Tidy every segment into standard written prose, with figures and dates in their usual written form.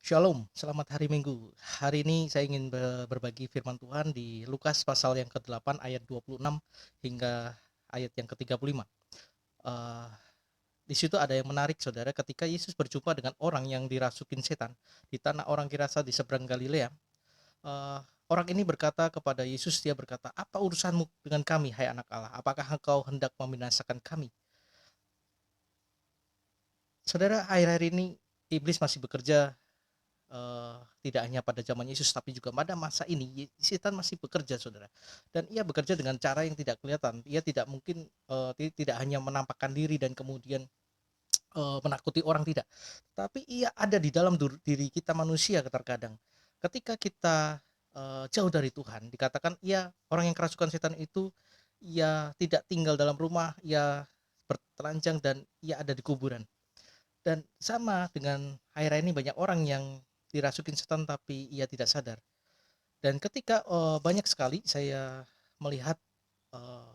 Shalom, selamat hari Minggu. Hari ini saya ingin berbagi firman Tuhan di Lukas pasal yang ke-8 ayat 26 hingga ayat yang ke-35. Eh, di situ ada yang menarik, Saudara, ketika Yesus berjumpa dengan orang yang dirasukin setan di tanah orang Gerasa di seberang Galilea. Eh, Orang ini berkata kepada Yesus, dia berkata, "Apa urusanmu dengan kami, hai anak Allah? Apakah engkau hendak membinasakan kami?" Saudara, akhir-akhir ini iblis masih bekerja. Tidak hanya pada zaman Yesus tapi juga pada masa ini setan masih bekerja, Saudara, dan ia bekerja dengan cara yang tidak kelihatan. Ia tidak mungkin, tidak hanya menampakkan diri dan kemudian, menakuti orang, tidak, tapi ia ada di dalam diri kita manusia terkadang. Ketika kita, jauh dari Tuhan, dikatakan ia orang yang kerasukan setan itu, ia tidak tinggal dalam rumah, ia bertelanjang dan ia ada di kuburan. Dan sama dengan akhir-akhir ini banyak orang yang dirasukin setan tapi ia tidak sadar. Dan ketika, banyak sekali saya melihat, eee,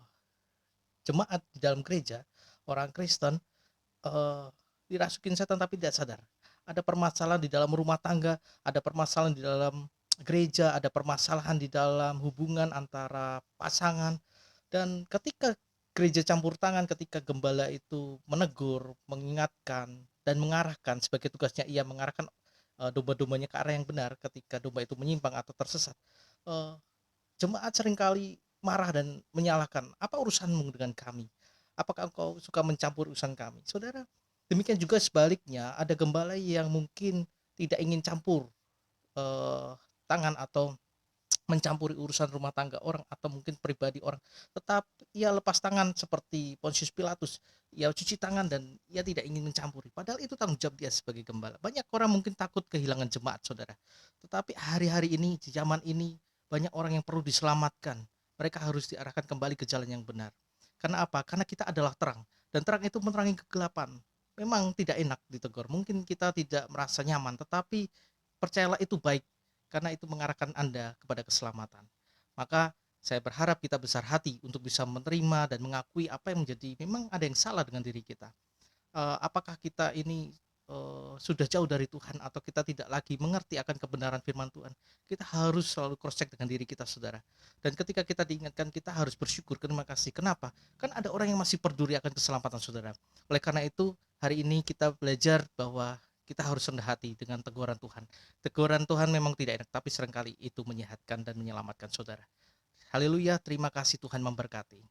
jemaat di dalam gereja, orang Kristen, eee, dirasukin setan tapi tidak sadar. Ada permasalahan di dalam rumah tangga, ada permasalahan di dalam gereja, ada permasalahan di dalam hubungan antara pasangan, dan ketika gereja campur tangan, ketika gembala itu menegur, mengingatkan, dan mengarahkan, sebagai tugasnya ia mengarahkan, domba-dombanya ke arah yang benar. Ketika domba itu menyimpang atau tersesat, eee, jemaat seringkali marah dan menyalahkan, "Apa urusanmu dengan kami? Apakah engkau suka mencampur urusan kami?" Saudara, demikian juga sebaliknya, ada gembala yang mungkin tidak ingin campur, eee, tangan atau mencampuri urusan rumah tangga orang atau mungkin pribadi orang, tetap ia lepas tangan seperti Pontius Pilatus. Ia cuci tangan dan ia tidak ingin mencampuri, padahal itu tanggung jawab dia sebagai gembala. Banyak orang mungkin takut kehilangan jemaat, Saudara, tetapi hari-hari ini, di zaman ini, banyak orang yang perlu diselamatkan. Mereka harus diarahkan kembali ke jalan yang benar. Karena apa? Karena kita adalah terang, dan terang itu menerangi kegelapan. Memang tidak enak ditegur, mungkin kita tidak merasa nyaman, tetapi percayalah itu baik, karena itu mengarahkan Anda kepada keselamatan. Maka saya berharap kita besar hati untuk bisa menerima dan mengakui apa yang menjadi, memang ada yang salah dengan diri kita. Apakah kita ini, sudah jauh dari Tuhan atau kita tidak lagi mengerti akan kebenaran firman Tuhan? Kita harus selalu cross check dengan diri kita, Saudara. Dan ketika kita diingatkan, kita harus bersyukur, terima kasih. Kenapa? Kan ada orang yang masih peduli akan keselamatan, Saudara. Oleh karena itu, hari ini kita belajar bahwa kita harus rendah hati dengan teguran Tuhan. Teguran Tuhan memang tidak enak, tapi seringkali itu menyehatkan dan menyelamatkan, Saudara. Haleluya, terima kasih, Tuhan memberkati.